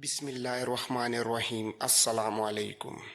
بسم اللہ الرحمن الرحیم۔ السلام علیکم۔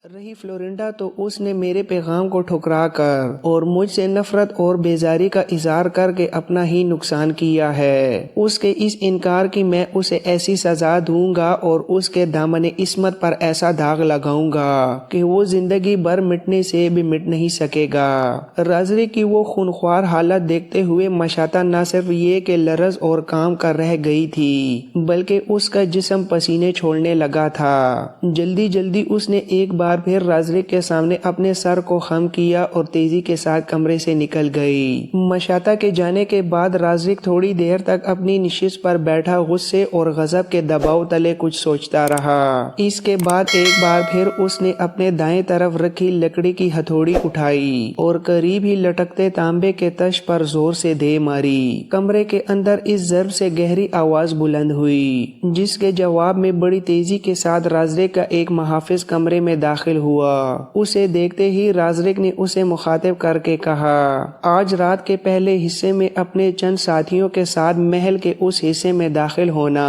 رہی فلورنڈا تو اس نے میرے پیغام کو ٹھکرا کر اور مجھ سے نفرت اور بیزاری کا اظہار کر کے اپنا ہی نقصان کیا ہے۔ اس کے اس انکار کی میں اسے ایسی سزا دوں گا اور اس کے دامن عصمت پر ایسا داغ لگاؤں گا کہ وہ زندگی بھر مٹنے سے بھی مٹ نہیں سکے گا۔ رازری کی وہ خونخوار حالت دیکھتے ہوئے مشاطہ نہ صرف یہ کہ لرز اور کام کر رہ گئی تھی بلکہ اس کا جسم پسینے چھوڑنے لگا تھا۔ جلدی جلدی اس نے ایک بار پھر رازرک کے سامنے اپنے سر کو خم کیا اور تیزی کے ساتھ کمرے سے نکل گئی۔ مشاطہ کے جانے کے بعد رازرک تھوڑی دیر تک اپنی نشست پر بیٹھا غصے اور غضب کے دباؤ تلے کچھ سوچتا رہا۔ اس کے بعد ایک بار پھر اس نے اپنے دائیں طرف رکھی لکڑی کی ہتھوڑی اٹھائی اور قریب ہی لٹکتے تانبے کے تش پر زور سے دے ماری۔ کمرے کے اندر اس ضرب سے گہری آواز بلند ہوئی جس کے جواب میں بڑی تیزی کے ساتھ رازرک کا ایک محافظ کمرے میں داخل ہوا۔ اسے دیکھتے ہی رازرک نے اسے مخاطب کر کے کہا، آج رات کے پہلے حصے میں اپنے چند ساتھیوں کے ساتھ محل کے اس حصے میں داخل ہونا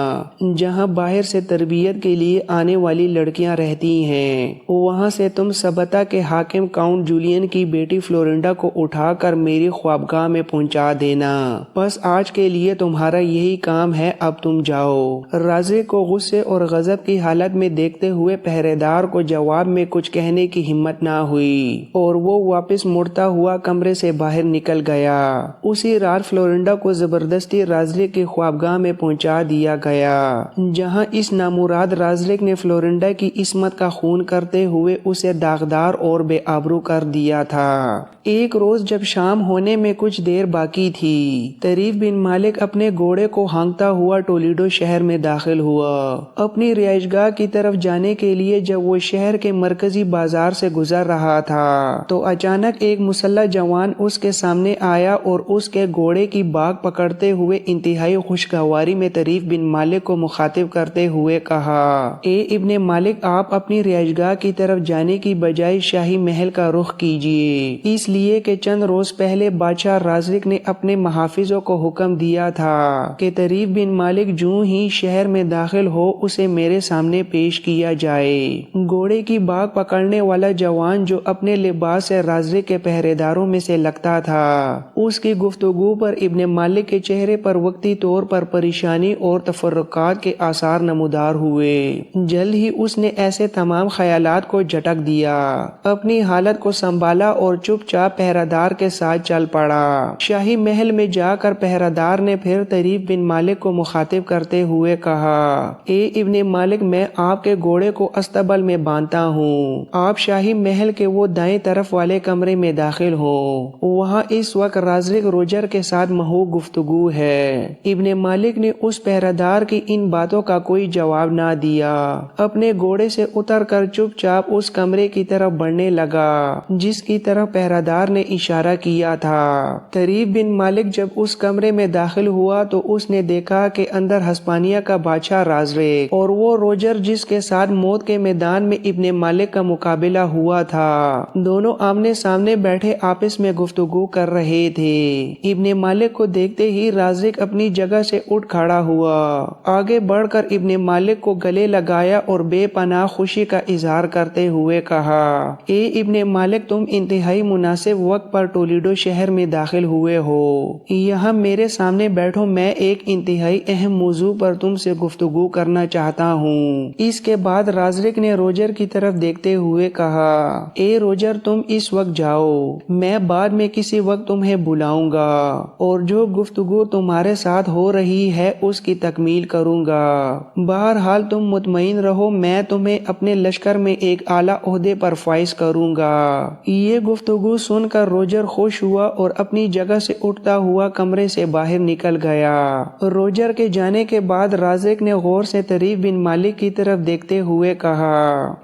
جہاں باہر سے تربیت کے لیے آنے والی لڑکیاں رہتی ہیں۔ وہاں سے تم سبتا کے حاکم کاؤنٹ جولین کی بیٹی فلورنڈا کو اٹھا کر میری خوابگاہ میں پہنچا دینا۔ بس آج کے لیے تمہارا یہی کام ہے، اب تم جاؤ۔ رازرک کو غصے اور غضب کی حالت میں دیکھتے ہوئے پہرے دار کو جواب میں کچھ کہنے کی ہمت نہ ہوئی اور وہ واپس مڑتا ہوا کمرے سے باہر نکل گیا۔ اسی رات فلورنڈا کو زبردستی رازرک کی خوابگاہ میں پہنچا دیا گیا جہاں اس نامراد رازرک نے فلورنڈا کی عصمت کا خون کرتے ہوئے اسے داغدار اور بے آبرو کر دیا تھا۔ ایک روز جب شام ہونے میں کچھ دیر باقی تھی، طریف بن مالک اپنے گھوڑے کو ہانکتا ہوا ٹولیڈو شہر میں داخل ہوا۔ اپنی رہائش گاہ کی طرف جانے کے لیے جب وہ شہر کے مرکزی بازار سے گزر رہا تھا تو اچانک ایک مسلح جوان اس کے سامنے آیا اور اس کے گھوڑے کی باگ پکڑتے ہوئے انتہائی خوشگواری میں طریف بن مالک کو مخاطب کرتے ہوئے کہا، اے ابن مالک، آپ اپنی رہائش گاہ کی طرف جانے کی بجائے شاہی محل کا رخ کیجیے، اس لیے کہ چند روز پہلے بادشاہ رازرک نے اپنے محافظوں کو حکم دیا تھا کہ طریف بن مالک جوں ہی شہر میں داخل ہو اسے میرے سامنے پیش کیا جائے۔ گھوڑے کی باگ پکڑنے والا جوان جو اپنے لباس سے رازرک کے پہرے داروں میں سے لگتا تھا، اس کی گفتگو پر ابن مالک کے چہرے پر وقتی طور پر پریشانی اور تفرقات کے آثار نمودار ہوئے۔ جلد ہی اس نے ایسے تمام خیالات کو جھٹک دیا، اپنی حالت کو سنبھالا اور چپ چاپ پہرہ دار کے ساتھ چل پڑا۔ شاہی محل میں جا کر پہرہ دار نے پھر طریف بن مالک کو مخاطب کرتے ہوئے کہا، اے ابن مالک، میں آپ کے گھوڑے کو استبل میں باندھتا ہوں، آپ شاہی محل کے وہ دائیں طرف والے کمرے میں داخل ہوں، وہاں اس وقت رازرک روجر کے ساتھ محو گفتگو ہے۔ ابن مالک نے اس پہرہ دار کی ان باتوں کا کوئی جواب نہ دیا، اپنے گھوڑے سے اتر کر چپ چاپ اس کمرے کی طرف بڑھنے لگا جس کی طرف پہرہ دار نے اشارہ کیا تھا۔ طریف بن مالک جب اس کمرے میں داخل ہوا تو اس نے دیکھا کہ اندر ہسپانیہ کا بادشاہ رازرک اور وہ روجر جس کے ساتھ موت کے میدان میں ابن مالک کا مقابلہ ہوا تھا، دونوں آمنے سامنے بیٹھے آپس میں گفتگو کر رہے تھے۔ ابن مالک کو دیکھتے ہی رازرک اپنی جگہ سے اٹھ کھڑا ہوا، آگے بڑھ کر ابن مالک کو گلے لگایا اور بے پناہ خوشی کا اظہار کرتے ہوئے کہا، اے ابن مالک، تم انتہائی مناسب وقت پر ٹولیڈو شہر میں داخل ہوئے ہو، یہاں میرے سامنے بیٹھو، میں ایک انتہائی اہم موضوع پر تم سے گفتگو کرنا چاہتا ہوں۔ اس کے بعد رازرک نے روجر کی طرف دیکھتے ہوئے کہا، اے روجر، تم اس وقت جاؤ، میں بعد میں کسی وقت تمہیں بلاؤں گا اور جو گفتگو تمہارے ساتھ ہو رہی ہے اس کی تکمیل کروں گا۔ بہرحال تم مطمئن رہو، میں تمہیں اپنے لشکر میں ایک اعلیٰ عہدے پر فائز کروں گا۔ یہ گفتگو سن کر روجر خوش ہوا اور اپنی جگہ سے اٹھتا ہوا کمرے سے باہر نکل گیا۔ روجر کے جانے کے بعد رازرک نے غور سے طریف بن مالک کی طرف دیکھتے ہوئے کہا،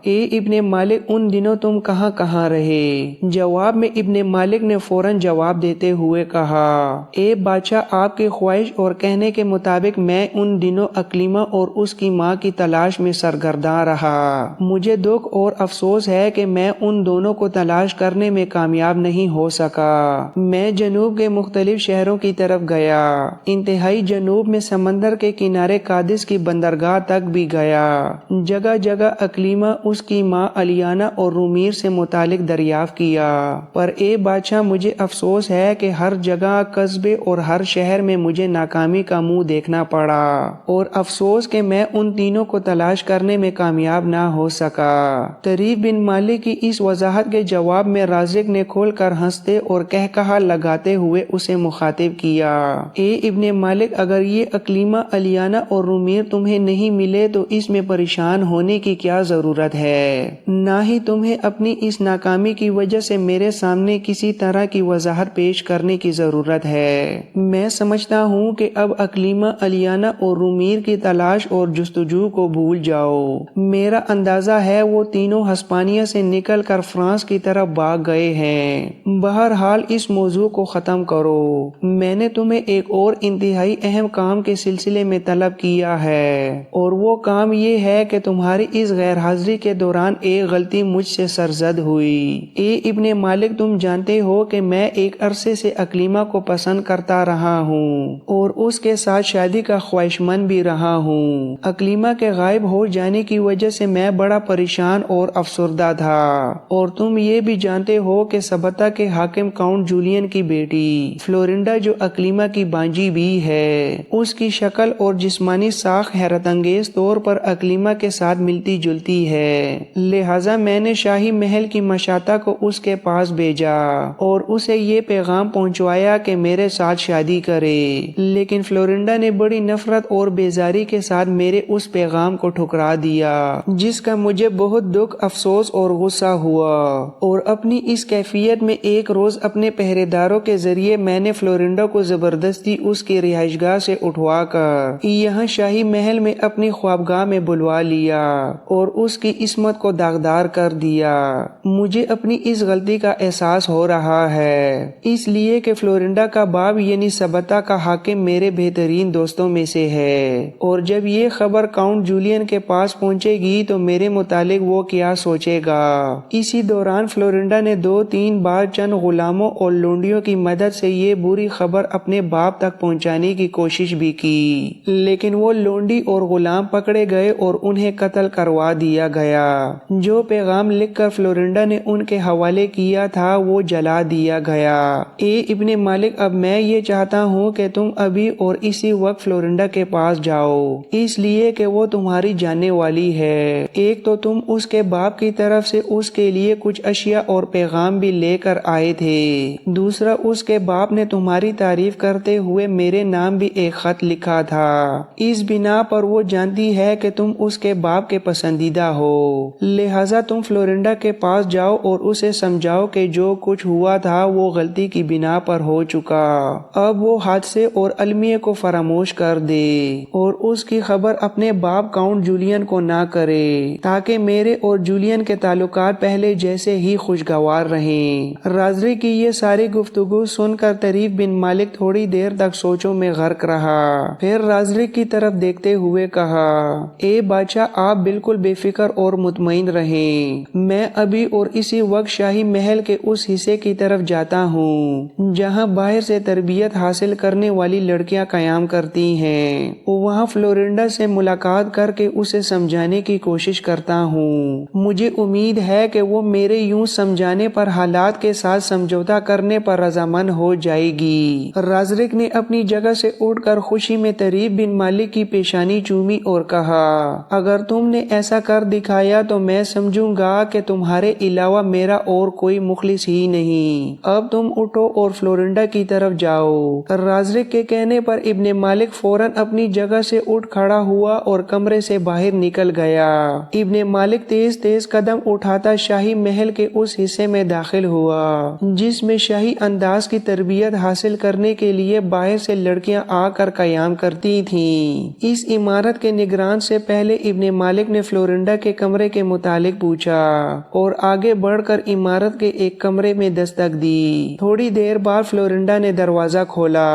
اے ابن مالک ان دنوں تم کہاں کہاں رہے؟ جواب میں ابن مالک نے فوراً جواب دیتے ہوئے کہا، اے بادشاہ، آپ کی خواہش اور کہنے کے مطابق میں ان دنوں اکلیمہ اور اس کی ماں کی تلاش میں سرگرداں رہا۔ مجھے دکھ اور افسوس ہے کہ میں ان دونوں کو تلاش کرنے میں کامیاب نہیں ہو سکا۔ میں جنوب کے مختلف شہروں کی طرف گیا، انتہائی جنوب میں سمندر کے کنارے قادس کی بندرگاہ تک بھی گیا۔ جگہ جگہ اکلیمہ، اس کی ماں الیانہ اور رومیر سے متعلق دریافت کیا، پر اے بادشاہ مجھے افسوس ہے کہ ہر جگہ، قصبے اور ہر شہر میں مجھے ناکامی کا منہ دیکھنا پڑا، اور افسوس کہ میں ان تینوں کو تلاش کرنے میں کامیاب نہ ہو سکا۔ طریف بن مالک کی اس وضاحت کے جواب میں رازق نے کھول کر ہنستے اور کہکہا لگاتے ہوئے اسے مخاطب کیا، اے ابن مالک، اگر یہ اکلیمہ، الیانہ اور رومیر تمہیں نہیں ملے تو اس میں پریشان ہونے کی کیا ضرورت ہے؟ نہ ہی تمہیں اپنی اس ناکامی کی وجہ سے میرے سامنے کسی طرح کی وضاحت پیش کرنے کی ضرورت ہے۔ میں سمجھتا ہوں کہ اب اکلیمہ، الیانہ اور رومیر کی تلاش اور جستجو کو بھول جاؤ۔ میرا اندازہ ہے وہ تینوں ہسپانیہ سے نکل کر فرانس کی طرف بھاگ گئے ہیں۔ بہرحال اس موضوع کو ختم کرو۔ میں نے تمہیں ایک اور انتہائی اہم کام کے سلسلے میں طلب کیا ہے، اور وہ کام یہ ہے کہ تمہاری اس غیر حاضری کے دوران ایک غلطی مجھ سے سرزد ہوئی۔ اے ابن مالک، تم جانتے ہو کہ میں ایک عرصے سے اکلیمہ کو پسند کرتا رہا ہوں اور اس کے ساتھ شادی کا خواہش مند بھی رہا ہوں۔ اکلیمہ کے غائب ہو جانے کی وجہ سے میں بڑا پریشان اور افسردہ تھا، اور تم یہ بھی جانتے ہو کہ سبتا کے حاکم کاؤنٹ جولین کی بیٹی فلورنڈا، جو اکلیمہ کی بانجی بھی ہے، اس کی شکل اور جسمانی ساخت حیرت انگیز طور پر اکلیمہ کے ساتھ ملتی جلتی ہے۔ لہٰذا میں نے شاہی محل کی مشاطہ کو اس کے پاس بھیجا اور اسے یہ پیغام پہنچوایا کہ میرے ساتھ شادی کرے، لیکن فلورنڈا نے بڑی نفرت اور بیزاری کے ساتھ میرے اس پیغام کو ٹھکرا دیا، جس کا مجھے بہت دکھ، افسوس اور غصہ ہوا۔ اور اپنی اس کیفیت میں ایک روز اپنے پہرے داروں کے ذریعے میں نے فلورنڈا کو زبردستی اس کی رہائش گاہ سے اٹھوا کر یہاں شاہی محل میں اپنی خوابگاہ میں بلوا لیا اور اس کی عصمت کو داغدار کر دیا۔ مجھے اپنی اس غلطی کا احساس ہو رہا ہے، اس لیے کہ فلورنڈا کا باپ یعنی سبتا کا حاکم میرے بہترین دوستوں میں سے ہے، اور جب یہ خبر کاؤنٹ جولین کے پاس پہنچے گی تو میرے متعلق وہ کیا سوچے گا۔ اسی دوران فلورنڈا نے 2-3 بار چند غلاموں اور لونڈیوں کی مدد سے یہ بری خبر اپنے باپ تک پہنچانے کی کوشش بھی کی، لیکن وہ لونڈی اور غلام پکڑے گئے اور انہیں قتل کروا دیا گیا۔ جو پیغام لکھ کر فلورنڈا نے ان کے حوالے کیا تھا وہ جلا دیا گیا۔ اے ابن مالک، اب میں یہ چاہتا ہوں کہ تم ابھی اور اسی وقت فلورنڈا کے پاس جاؤ، اس لیے کہ وہ تمہاری جاننے والی ہے۔ ایک تو تم اس کے باپ کی طرف سے اس کے لیے کچھ اشیاء اور پیغام بھی لے کر آئے تھے، دوسرا اس کے باپ نے تمہاری تعریف کرتے ہوئے میرے نام بھی ایک خط لکھا تھا۔ اس بنا پر وہ جانتی ہے کہ تم اس کے باپ کے پسندیدہ ہو، لہٰذا تم فلورنڈا کے پاس جاؤ اور اسے سمجھاؤ کہ جو کچھ ہوا تھا وہ غلطی کی بنا پر ہو چکا، اب وہ حادثے اور المیہ کو فراموش کر دے اور اس کی خبر اپنے باپ کاؤنٹ جولین کو نہ کرے، تاکہ میرے اور جولین کے تعلقات پہلے جیسے ہی خوشگوار رہیں۔ رازری کی یہ ساری گفتگو سن کر طریف بن مالک تھوڑی دیر تک سوچوں میں غرق رہا، پھر رازری کی طرف دیکھتے ہوئے کہا، اے بادشاہ، آپ بالکل بے فکر اور مطمئن رہیں، میں ابھی اور اسی وقت شاہی محل کے اس حصے کی طرف جاتا ہوں جہاں باہر سے تربیت حاصل کرنے والی لڑکیاں قیام کرتی ہیں، وہاں فلورنڈا سے ملاقات کر کے اسے سمجھانے کی کوشش کرتا ہوں۔ مجھے امید ہے کہ وہ میرے یوں سمجھانے پر حالات کے ساتھ سمجھوتا کرنے پر رضامند ہو جائے گی۔ رازرک نے اپنی جگہ سے اٹھ کر خوشی میں طریف بن مالک کی پیشانی چومی اور کہا، اگر تم نے ایسا کر دکھایا تو میں سمجھوں گا کہ تمہارے علاوہ میرا اور کوئی مخلص ہی نہیں۔ اب تم اٹھو اور فلورنڈا کی طرف جاؤ۔ رازرک کے کہنے پر ابن مالک فوراً اپنی جگہ سے اٹھ کھڑا ہوا اور کمرے سے باہر نکل گیا۔ ابن مالک تیز تیز قدم اٹھاتا شاہی محل کے اس حصے میں داخل ہوا جس میں شاہی انداز کی تربیت حاصل کرنے کے لیے باہر سے لڑکیاں آ کر قیام کرتی تھیں۔ اس عمارت کے نگران سے پہلے ابن مالک نے فلورنڈا کے کمرے کے متعلق پوچھا اور آگے بڑھ کر عمارت کے ایک کمرے میں دستک دی۔ تھوڑی دیر بعد فلورنڈا نے دروازہ کھولا۔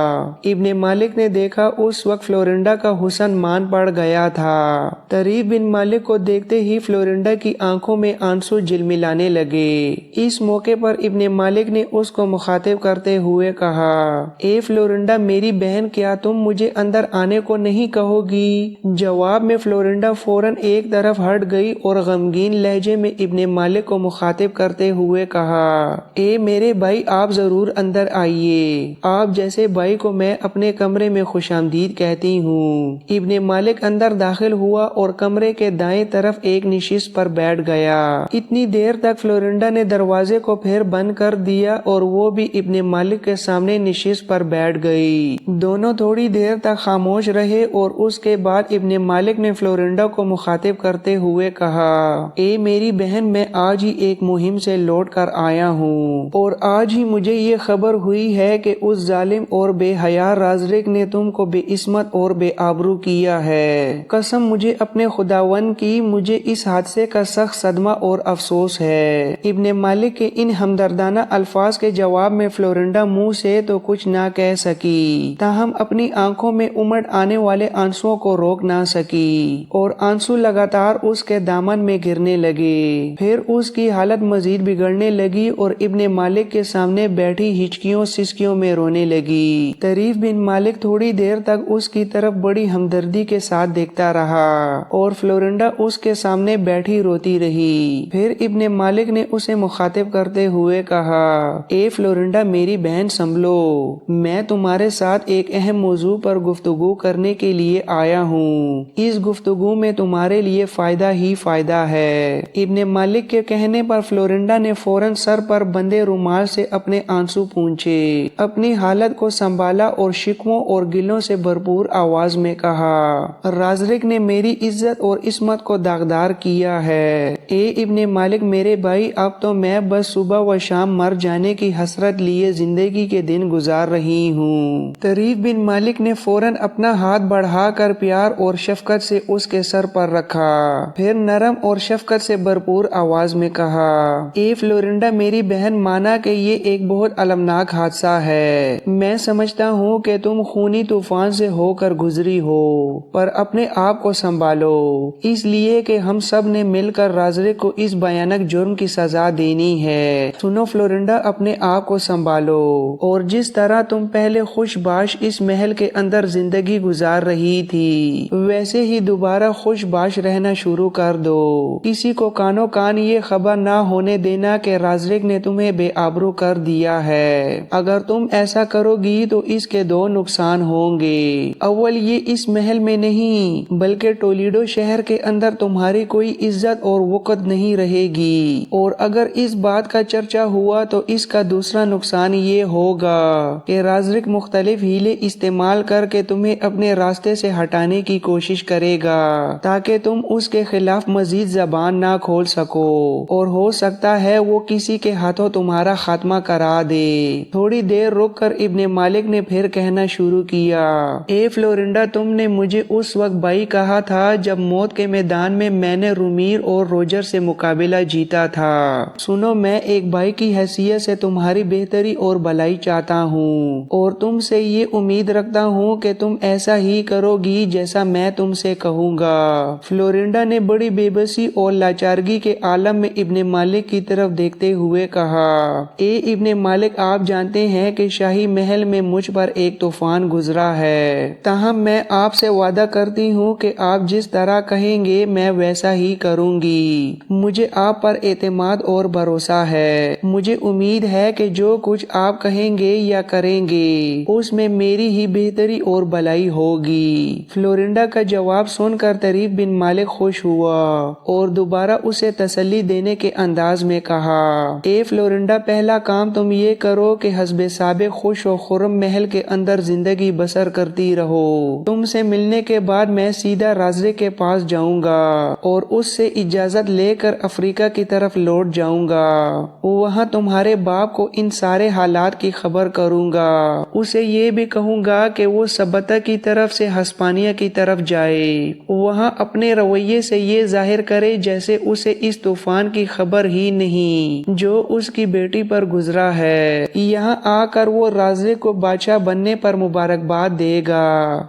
ابن مالک نے دیکھا اس وقت فلورنڈا کا حسن مان پڑ گیا تھا۔ طریف بن مالک کو دیکھتے ہی فلورنڈا کی آنکھوں میں آنسو جھلملانے لگے۔ اس موقع پر ابن مالک نے اس کو مخاطب کرتے ہوئے کہا، اے فلورنڈا میری بہن، کیا تم مجھے اندر آنے کو نہیں کہو گی؟ جواب میں فلورنڈا فوراً ایک طرف ہٹ گئی اور غمگین لہجے میں ابن مالک کو مخاطب کرتے ہوئے کہا، اے میرے بھائی، آپ ضرور اندر آئیے۔ آپ جیسے بھائی کو میں اپنے کمرے میں خوش آمدید کہتی ہوں۔ ابن مالک اندر داخل ہوا اور کمرے کے دائیں طرف ایک نشست پر بیٹھ گیا۔ اتنی دیر تک فلورنڈا نے دروازے کو پھر بند کر دیا اور وہ بھی ابن مالک کے سامنے نشست پر بیٹھ گئی۔ دونوں تھوڑی دیر تک خاموش رہے اور اس کے بعد ابن مالک نے فلورنڈا کو مخاطب کرتے ہوئے کہا، اے میری بہن، میں آج ہی ایک مہم سے لوٹ کر آیا ہوں اور آج ہی مجھے یہ خبر ہوئی ہے کہ اس ظالم اور بے حیا رازق نے تم کو بے عصمت اور بے آبرو کیا ہے۔ قسم مجھے اپنے خداوند کی، مجھے اس حادثے کا سخت صدمہ اور افسوس ہے۔ ابن مالک کے ان ہمدردانہ الفاظ کے جواب میں فلورنڈا منہ سے تو کچھ نہ کہہ سکی، تاہم اپنی آنکھوں میں امڑ آنے والے آنسوؤں کو روک نہ سکی اور آنسو لگاتار اس کے دامن میں گرنے لگے۔ پھر اس کی حالت مزید بگڑنے لگی اور ابن مالک کے سامنے بیٹھی ہچکیوں سسکیوں میں رونے لگی۔ طریف بن مالک تھوڑی دیر تک اس کی طرف بڑی ہمدردی کے ساتھ دیکھتا رہا اور فلورنڈا اس کے سامنے بیٹھی روتی رہی۔ پھر ابن مالک نے اسے مخاطب کرتے ہوئے کہا، اے فلورنڈا میری بہن، سنبھلو، میں تمہارے ساتھ ایک اہم موضوع پر گفتگو کرنے کے لیے آیا ہوں۔ اس گفتگو میں تمہارے لیے فائدہ ہی فائدہ ہے۔ ابن مالک کے کہنے پر فلورنڈا نے فوراً سر پر بندے رومال سے اپنے آنسو پونچھے، اپنی حالت کو سنبھالا اور شکووں اور گلوں سے بھرپور آواز میں کہا، رازق نے میری عزت اور عصمت کو داغدار کیا ہے۔ اے ابن مالک میرے بھائی، اب تو میں بس صبح و شام مر جانے کی حسرت لیے زندگی کے دن گزار رہی ہوں۔ طریف بن مالک نے فوراً اپنا ہاتھ بڑھا کر پیار اور شفقت سے اس کے سر پر رکھا، پھر نرم اور شفقت سے بھرپور آواز میں کہا، اے فلورنڈا میری بہن، مانا کہ یہ ایک بہت المناک حادثہ ہے۔ میں سمجھتا ہوں کہ تم خونی طوفان سے ہو کر گزری ہو، پر اپنے آپ کو سنبھالو، اس لیے کہ ہم سب نے مل کر رازق کو اس بھیانک جرم کی سزا دینی ہے۔ سنو فلورنڈا، اپنے آپ کو سنبھالو اور جس طرح تم پہلے خوش باش اس محل کے اندر زندگی گزار رہی تھی، ویسے ہی دوبارہ خوش باش رہنا شروع کر دو۔ کسی کو کانوں کان یہ خبر نہ ہونے دینا کہ رازق نے تمہیں بے آبرو کر دیا ہے۔ اگر تم ایسا کرو گی تو اس کے دو نقصان ہوں گے۔ اول یہ اس محل میں نہیں بلکہ ٹولیڈو شہر کے اندر تمہاری کوئی عزت اور وقت نہیں رہے گی، اور اگر اس بات کا چرچا ہوا تو اس کا دوسرا نقصان یہ ہوگا کہ رازق مختلف ہیلے استعمال کر کے تمہیں اپنے راستے سے ہٹانے کی کوشش کرے گا تاکہ تم اس کے خلاف مزید زبان نہ کھول سکو، اور ہو سکتا ہے وہ کسی کے ہاتھوں تمہارا خاتمہ کرا دے۔ تھوڑی دیر رک کر ابن مالک نے پھر کہنا شروع کیا، اے فلورنڈا، تم نے مجھے اس وقت بھائی کہا تھا جب موت کے میدان میں نے رومیر اور روجر سے مقابلہ جیتا تھا۔ سنو، میں ایک بھائی کی حیثیت سے تمہاری بہتری اور بھلائی چاہتا ہوں اور تم سے یہ امید رکھتا ہوں کہ تم ایسا ہی کرو گی جیسا میں تم سے کہوں گا۔ فلورنڈا نے بڑی بے بسی اور لاچارگی کے عالم میں ابن مالک کی طرف دیکھتے ہوئے کہا، اے ابن مالک، آپ جانتے ہیں کہ شاہی محل میں مجھ پر ایک طوفان گزرا ہے، تاہم میں آپ سے وعدہ کرتی ہوں کہ آپ جس طرح کہیں گے میں ویسا ہی کروں گی۔ مجھے آپ پر اعتماد اور بھروسہ ہے۔ مجھے امید ہے کہ جو کچھ آپ کہیں گے یا کریں گے اس میں میری ہی بہتری اور بھلائی ہوگی۔ فلورنڈا کا جواب سن کر طریف بن مالک خوش ہوا اور دوبارہ اسے تسلی دینے کے انداز میں کہا، اے فلورنڈا، پہلا کام تم یہ کرو کہ حسب سابق خوش و خرم محل کے اندر زندگی بسر کرتی رہو۔ تم سے ملنے کے بعد میں سیدھا رازق کے پاس جاؤں گا اور اس سے اجازت لے کر افریقہ کی طرف لوٹ جاؤں گا، وہاں تمہارے باپ کو ان سارے حالات کی خبر کروں گا، اسے یہ بھی کہوں گا کہ وہ سبتہ کی طرف سے ہسپانیہ کی طرف جائے، وہاں اپنے رویے سے یہ ظاہر کرے جیسے اسے اس طوفان کی خبر ہی نہیں جو اس کی بیٹی پر گزرا ہے۔ یہاں آ کر وہ رازق کو بادشاہ بننے پر مبارکباد دے گا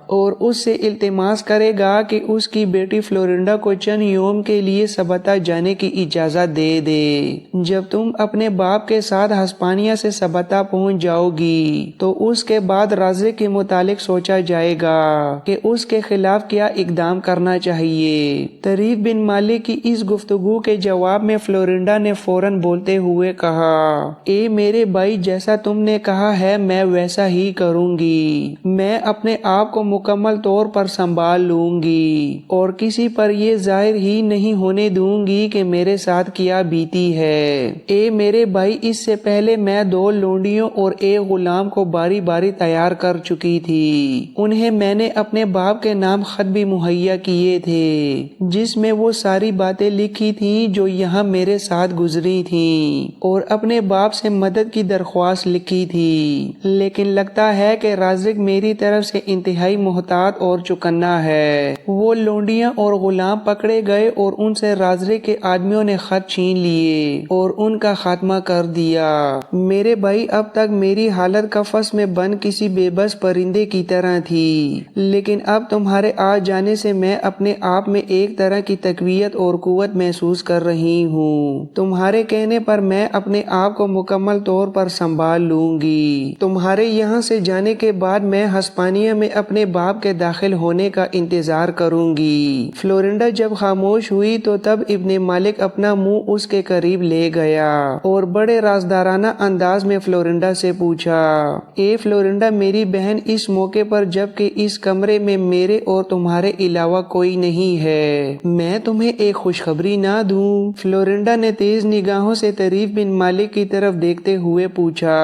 اور اس سے التماس کرے گا کہ اس کی بیٹی فلورنڈا کو چند یوم کے لیے سبتہ جانے کی اجازت دے دے۔ جب تم اپنے باپ کے ساتھ ہسپانیہ سے سبتہ پہنچ جاؤ گی تو اس کے بعد رازق کے متعلق سوچا جائے گا کہ اس کے خلاف کیا اقدام کرنا چاہیے۔ طریف بن مالک کی اس گفتگو کے جواب میں فلورنڈا نے فوراً بولتے ہوئے کہا، اے میرے بھائی، جیسا تم نے کہا ہے میں ویسا ہی کروں گی، میں اپنے آپ کو مکمل طور پر سنبھال لوں گی اور کسی پر یہ ظاہر ہی نہیں ہونے دوں گی کہ میرے ساتھ کیا بیتی ہے۔ اے میرے بھائی، اس سے پہلے میں 2 لونڈیوں اور 1 غلام کو باری باری تیار کر چکی تھی، انہیں میں نے اپنے باپ کے نام خط بھی مہیا کیے تھے جس میں وہ ساری باتیں لکھی تھیں جو یہاں میرے ساتھ گزری تھیں، اور اپنے باپ سے مدد کی درخواست لکھی تھی، لیکن لگتا ہے کہ رازق میری طرف سے انتہائی محتاط اور چکنا ہے۔ وہ لونڈیاں اور غلام پکڑے گئے اور ان سے رازق کے آدمیوں نے خط چھین لیے اور ان کا خاتمہ کر دیا۔ میرے بھائی، اب تک میری حالت قفس میں بند کسی بے بس پرندے کی طرح تھی، لیکن اب تمہارے آ جانے سے میں اپنے آپ میں ایک طرح کی تقویت اور قوت محسوس کر رہی ہوں۔ تمہارے کہنے پر میں اپنے آپ کو مکمل طور پر سنبھال لوں گی۔ تمہارے یہاں سے جانے کے بعد میں ہسپانیہ میں اپنے باپ کے داخل ہونے کا انتظار کروں گی۔ فلورنڈا جب خاموش ہوئی تو تب ابن مالک اپنا منہ اس کے قریب لے گیا اور بڑے رازدارانہ انداز میں فلورنڈا سے پوچھا، اے فلورنڈا میری بہن، اس موقع پر جب کہ اس کمرے میں میرے اور تمہارے علاوہ کوئی نہیں ہے، میں تمہیں ایک خوشخبری نہ دوں؟ فلورنڈا نے تیز نگاہوں سے طریف بن مالک کی طرف دیکھتے ہوئے پوچھا،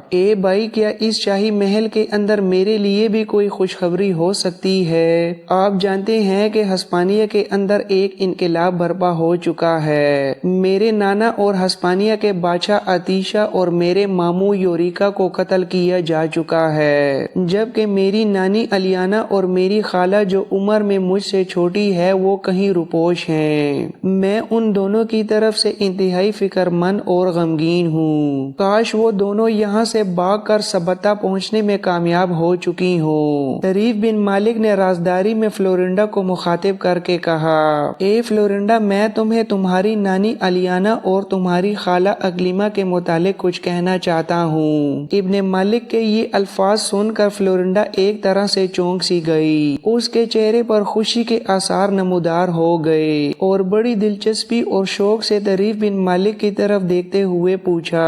اے بھائی، کیا اس شاہی محل کے اندر میرے لیے بھی کوئی خوشخبری ہو سکتی ہے؟ آپ جانتے ہیں کہ ہسپانیہ کے اندر ایک انقلاب برپا ہو چکا ہے، میرے نانا اور ہسپانیہ کے بادشاہ عطیشہ اور میرے ماموں یوریکا کو قتل کیا جا چکا ہے، جبکہ میری نانی الیانا اور میری خالہ جو عمر میں مجھ سے چھوٹی ہے وہ کہیں روپوش ہیں۔ میں ان دونوں کی طرف سے انتہائی فکر مند اور غمگین ہوں، کاش وہ دونوں یہاں سے بھاگ کر سبتہ پہنچنے میں کامیاب ہو چکی ہوں۔ طریف بن مالک نے رازداری میں فلورنڈا کو مخاطب کر کے کہا، اے فلورنڈا، میں تمہیں تمہاری نانی الیانا اور تمہاری خالہ اقلیمہ کے متعلق کچھ کہنا چاہتا ہوں۔ ابن مالک کے یہ الفاظ سن کر فلورنڈا ایک طرح سے چونک سی گئی، اس کے چہرے پر خوشی کے آثار نمودار ہو گئے اور بڑی دلچسپی اور شوق سے طریف بن مالک کی طرف دیکھتے ہوئے پوچھا،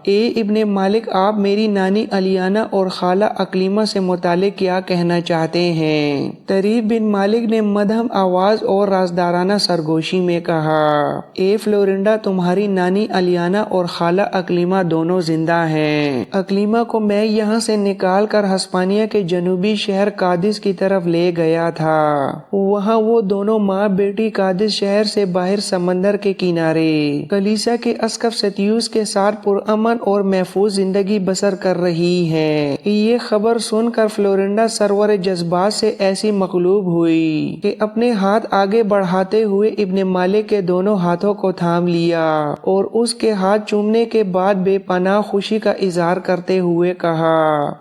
اے ابن مالک، آپ میری نانی الیانا اور خالہ اقلیمہ سے متعلق کیا کہنا چاہتے ہیں؟ طریف بن مالک نے مدھم آواز اور رازدارانہ سرگوشی میں کہا، اے فلورنڈا، تمہاری نانی الیانا اور خالہ اقلیمہ دونوں زندہ ہیں۔ اقلیمہ کو میں یہاں سے نکال کر ہسپانیہ کے جنوبی شہر کادس کی طرف لے گیا تھا، وہاں وہ دونوں ماں بیٹی کادس شہر سے باہر سمندر کے کنارے کلیسا کے اسقف ستیوس کے ساتھ پرامن اور محفوظ زندگی بسر کر رہی ہیں۔ یہ خبر سن کر فلورنڈا سرور جذبات سے ایسی مغلوب ہوئی کہ اپنے ہاتھ آگے بڑھاتے ہوئے ابن مالک کے دونوں ہاتھوں کو تھام لیا اور اس کے ہاتھ چومنے کے بعد بے پناہ خوشی کا اظہار کرتے ہوئے کہا،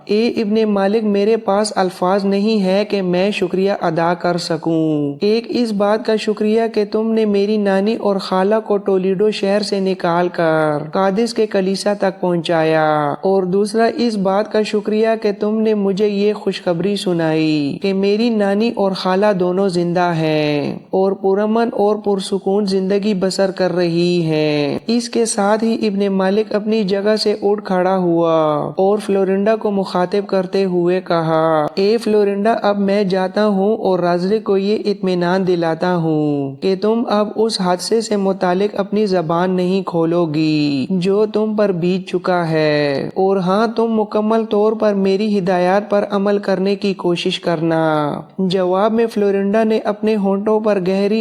اے ابن مالک، میرے پاس الفاظ نہیں ہے کہ میں شکریہ ادا کر سکوں۔ ایک اس بات کا شکریہ کہ تم نے میری نانی اور خالہ کو ٹولیڈو شہر سے نکال کر کادس کے کلیسا تک پہنچایا، اور دوسرا اس بات کا شکریہ کہ تم نے مجھے یہ خوشخبری سنائی کہ میری نانی اور خالہ دونوں زندہ ہیں اور پرامن اور پرسکون زندگی بسر کر رہی ہیں۔ اس کے ساتھ ہی ابن مالک اپنی جگہ سے اٹھ کھڑا ہوا اور فلورنڈا کو مخاطب کرتے ہوئے کہا، اے فلورنڈا، اب میں جاتا ہوں اور رازق کو یہ اطمینان دلاتا ہوں کہ تم اب اس حادثے سے متعلق اپنی زبان نہیں کھولو گی جو تم پر بیت چکا ہے، اور ہاں، تم مکمل طور پر میری ہدایات پر عمل کرنے کی کوشش کرنا۔ جواب میں فلورنڈا نے اپنے ہونٹوں پر گہری